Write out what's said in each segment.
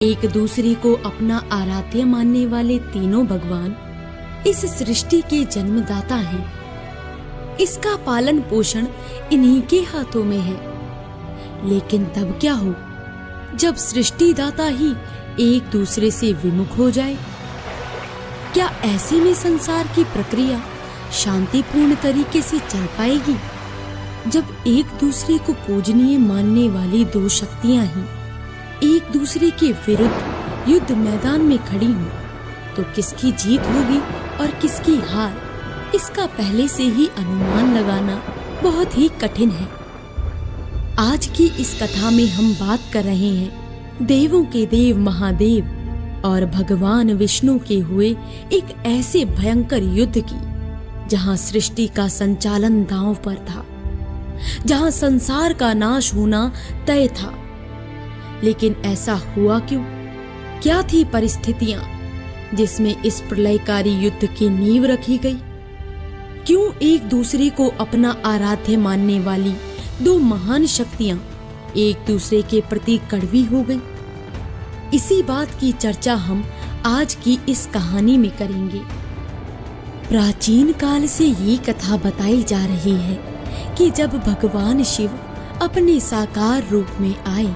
एक दूसरे को अपना आराध्य मानने वाले तीनों भगवान इस सृष्टि के जन्मदाता हैं। इसका पालन पोषण इन्हीं के हाथों में है। लेकिन तब क्या हो जब सृष्टिदाता ही एक दूसरे से विमुख हो जाए? क्या ऐसे में संसार की प्रक्रिया शांतिपूर्ण तरीके से चल पाएगी? जब एक दूसरे को पूजनीय मानने वाली दो शक्तियां ही एक दूसरे के विरुद्ध युद्ध मैदान में खड़ी हों, तो किसकी जीत होगी और किसकी हार, इसका पहले से ही अनुमान लगाना बहुत ही कठिन है। आज की इस कथा में हम बात कर रहे हैं देवों के देव महादेव और भगवान विष्णु के हुए एक ऐसे भयंकर युद्ध की, जहां सृष्टि का संचालन दांव पर था, जहां संसार का नाश होना तय था। लेकिन ऐसा हुआ क्यों? क्या थी परिस्थितियां जिसमें इस प्रलयकारी युद्ध की नींव रखी गई? क्यों एक दूसरे को अपना आराध्य मानने वाली दो महान शक्तियां एक दूसरे के प्रति कड़वी हो गई? इसी बात की चर्चा हम आज की इस कहानी में करेंगे। प्राचीन काल से ये कथा बताई जा रही है कि जब भगवान शिव अपने साकार रूप में आए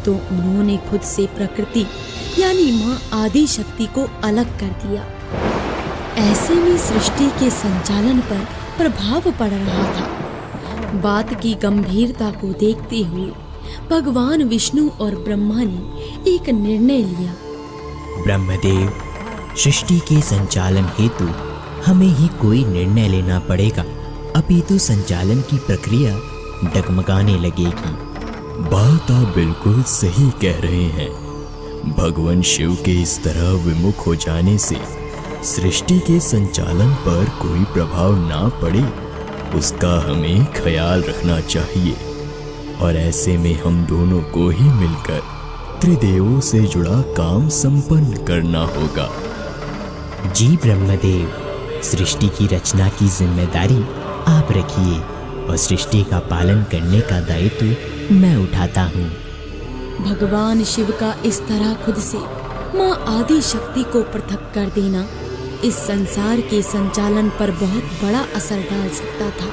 तो उन्होंने खुद से प्रकृति यानी मां आदि शक्ति को अलग कर दिया। ऐसे में सृष्टि के संचालन पर प्रभाव पड़ रहा था। बात की गंभीरता को देखते हुए भगवान विष्णु और ब्रह्मा ने एक निर्णय लिया। ब्रह्मदेव, सृष्टि के संचालन हेतु हमें ही कोई निर्णय लेना पड़ेगा, अपितु संचालन की प्रक्रिया डगमगाने लगेगी। बात आप बिल्कुल सही कह रहे हैं। भगवान शिव के इस तरह विमुख हो जाने से सृष्टि के संचालन पर कोई प्रभाव ना पड़े, उसका हमें ख्याल रखना चाहिए। और ऐसे में हम दोनों को ही मिलकर त्रिदेवों से जुड़ा काम संपन्न करना होगा। जी ब्रह्मदेव, सृष्टि की रचना की जिम्मेदारी आप रखिए और सृष्टि का पालन करने का दायित्व मैं उठाता हूँ। भगवान शिव का इस तरह खुद से मां आदि शक्ति को पृथक कर देना इस संसार के संचालन पर बहुत बड़ा असर डाल सकता था।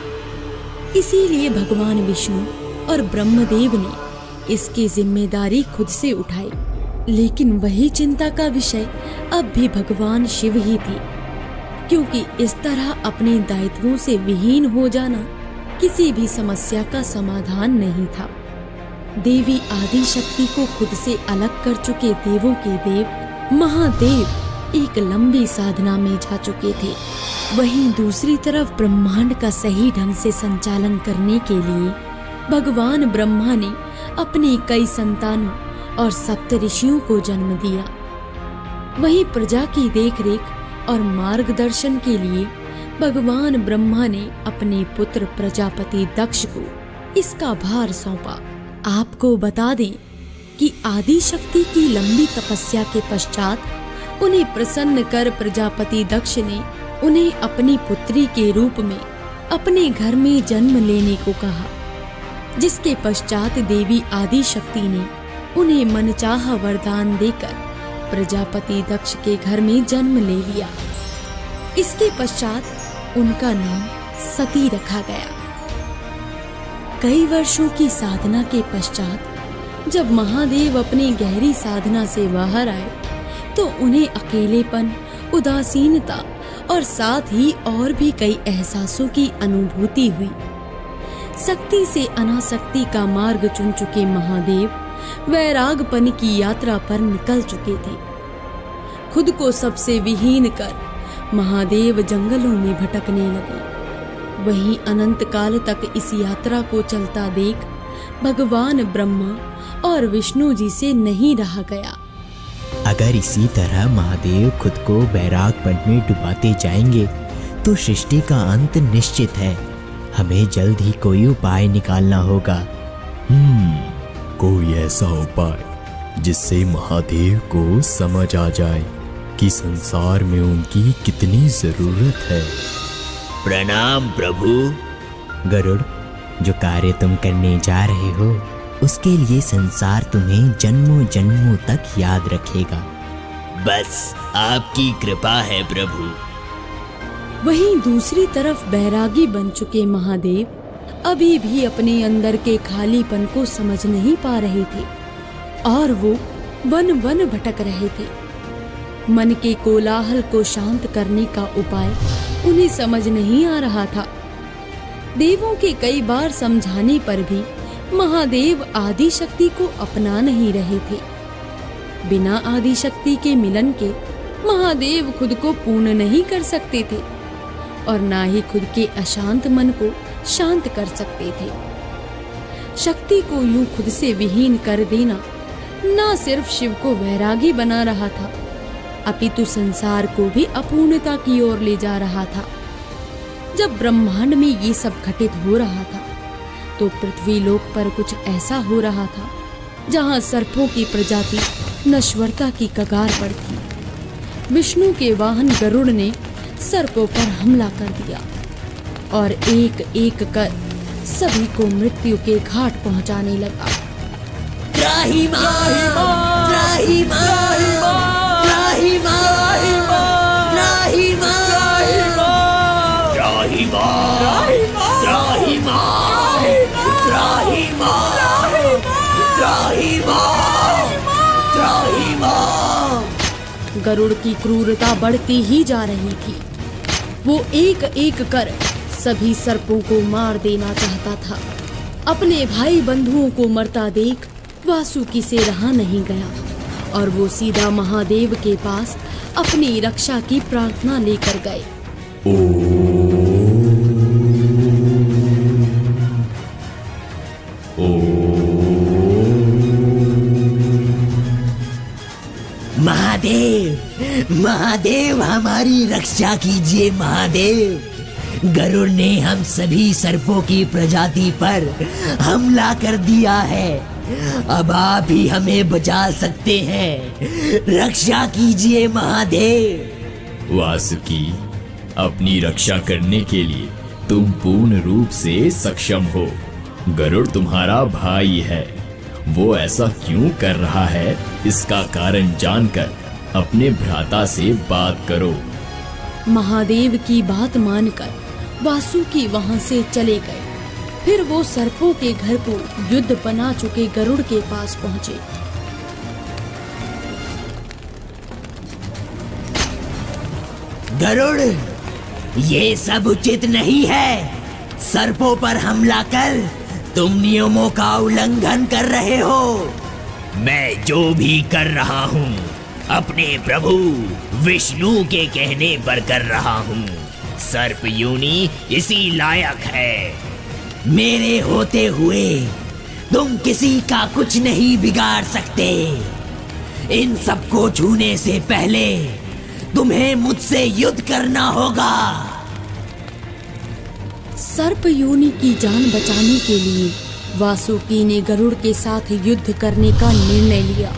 इसीलिए भगवान विष्णु और ब्रह्मदेव ने इसकी जिम्मेदारी खुद से उठाई। लेकिन वही चिंता का विषय अब भी भगवान शिव ही थे, क्योंकि इस तरह अपने दायित्वों से विहीन हो जाना किसी भी समस्या का समाधान नहीं था। देवी आदि शक्ति को खुद से अलग कर चुके देवों के देव महादेव एक लंबी साधना में जा चुके थे। वहीं दूसरी तरफ ब्रह्मांड का सही ढंग से संचालन करने के लिए भगवान ब्रह्मा ने अपने कई संतानों और सप्त ऋषियों को जन्म दिया। वहीं प्रजा की देखरेख और मार्गदर्शन के लिए भगवान ब्रह्मा ने अपने पुत्र प्रजापति दक्ष को इसका भार सौंपा। आपको बता दें कि आदि शक्ति की लंबी तपस्या के पश्चात उन्हें प्रसन्न कर प्रजापति दक्ष ने उन्हें अपनी पुत्री के रूप में अपने घर में जन्म लेने को कहा, जिसके पश्चात देवी आदि शक्ति ने उन्हें मनचाहा वरदान देकर प्रजापति दक्ष के घर में जन्म ले लिया। इसके पश्चात उनका नाम सती रखा गया। कई वर्षों की साधना के पश्चात जब महादेव अपनी गहरी साधना से बाहर आए तो उन्हें अकेलेपन, उदासीनता और साथ ही और भी कई एहसासों की अनुभूति हुई। शक्ति से अनासक्ति का मार्ग चुन चुके महादेव वैरागपन की यात्रा पर निकल चुके थे। खुद को सबसे विहीन कर महादेव जंगलों में भटकने लगे। वहीं अनंत काल तक इस यात्रा को चलता देख भगवान ब्रह्मा और विष्णु जी से नहीं रहा गया। अगर इसी तरह महादेव खुद को वैरागपन में डुबाते जाएंगे तो सृष्टि का अंत निश्चित है। हमें जल्द ही कोई उपाय निकालना होगा। कोई ऐसा उपाय जिससे महादेव को समझ आ जाए कि संसार में उनकी कितनी जरूरत है। प्रणाम प्रभु। गरुड़, जो कार्य तुम करने जा रहे हो उसके लिए संसार तुम्हें जन्मों जन्मों तक याद रखेगा। बस आपकी कृपा है प्रभु। वहीं दूसरी तरफ बैरागी बन चुके महादेव अभी भी अपने अंदर के खालीपन को समझ नहीं पा रहे थे और वो वन वन भटक रहे थे। मन के कोलाहल को शांत करने का उपाय उन्हें समझ नहीं आ रहा था। देवों के कई बार समझाने पर भी महादेव आदि शक्ति को अपना नहीं रहे थे। बिना आदि शक्ति के मिलन के महादेव खुद को पूर्ण नहीं कर सकते थे और ना ही खुद के अशांत मन को शांत कर सकते थे। शक्ति को यूं खुद से विहीन कर देना न सिर्फ शिव को वैरागी बना रहा था, अपितु संसार को भी अपूर्णता की ओर ले जा रहा था। जब ब्रह्मांड में ये सब घटित हो रहा था तो पृथ्वी लोक पर कुछ ऐसा हो रहा था जहां सर्पों की प्रजाति नश्वरता की कगार पर थी। विष्णु के वाहन गरुड़ ने सर्पों पर हमला कर दिया और एक एक कर सभी को मृत्यु के घाट पहुंचाने लगा। त्राहिमाम, त्राहिमाम, त्राहिमाम, त्राहिमाम, गरुड़ की क्रूरता बढ़ती ही जा रही थी। वो एक एक कर सभी सर्पों को मार देना चाहता था। अपने भाई बंधुओं को मरता देख वासुकी से रहा नहीं गया और वो सीधा महादेव के पास अपनी रक्षा की प्रार्थना लेकर गए। महादेव, महादेव हमारी रक्षा कीजिए महादेव। गरुड़ ने हम सभी सर्पों की प्रजाति पर हमला कर दिया है। अब आप ही हमें बचा सकते हैं, रक्षा कीजिए महादेव। वासुकी, अपनी रक्षा करने के लिए तुम पूर्ण रूप से सक्षम हो। गरुड़ तुम्हारा भाई है, वो ऐसा क्यों कर रहा है इसका कारण जानकर अपने भ्राता से बात करो। महादेव की बात मानकर वासुकी वहां से चले गए। फिर वो सर्पों के घर को युद्ध बना चुके गरुड़ के पास पहुंचे। गरुड़, ये सब उचित नहीं है। सर्पों पर हमला कर तुम नियमों का उल्लंघन कर रहे हो। मैं जो भी कर रहा हूँ अपने प्रभु विष्णु के कहने पर कर रहा हूँ। सर्प योनि इसी लायक है। मेरे होते हुए तुम किसी का कुछ नहीं बिगाड़ सकते। इन सबको छूने से पहले तुम्हें मुझसे युद्ध करना होगा। सर्प योनि की जान बचाने के लिए वासुकी ने गरुड़ के साथ युद्ध करने का निर्णय लिया।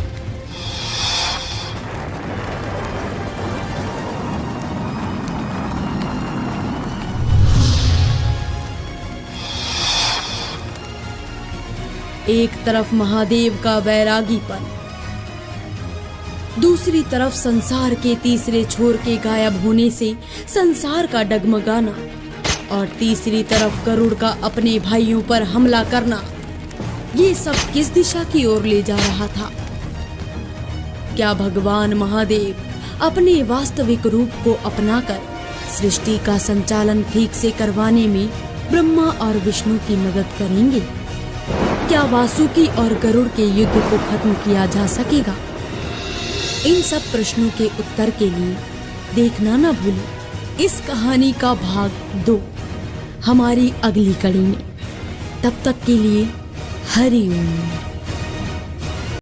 एक तरफ महादेव का वैरागीपन, दूसरी तरफ संसार के तीसरे छोर के गायब होने से संसार का डगमगाना और तीसरी तरफ गरुड़ का अपने भाइयों पर हमला करना। ये सब किस दिशा की ओर ले जा रहा था? क्या भगवान महादेव अपने वास्तविक रूप को अपनाकर सृष्टि का संचालन ठीक से करवाने में ब्रह्मा और विष्णु की मदद करेंगे? क्या वासुकी और गरुड़ के युद्ध को खत्म किया जा सकेगा? इन सब प्रश्नों के उत्तर के लिए देखना न भूलें इस कहानी का भाग 2 हमारी अगली कड़ी में। तब तक के लिए हरि ओम।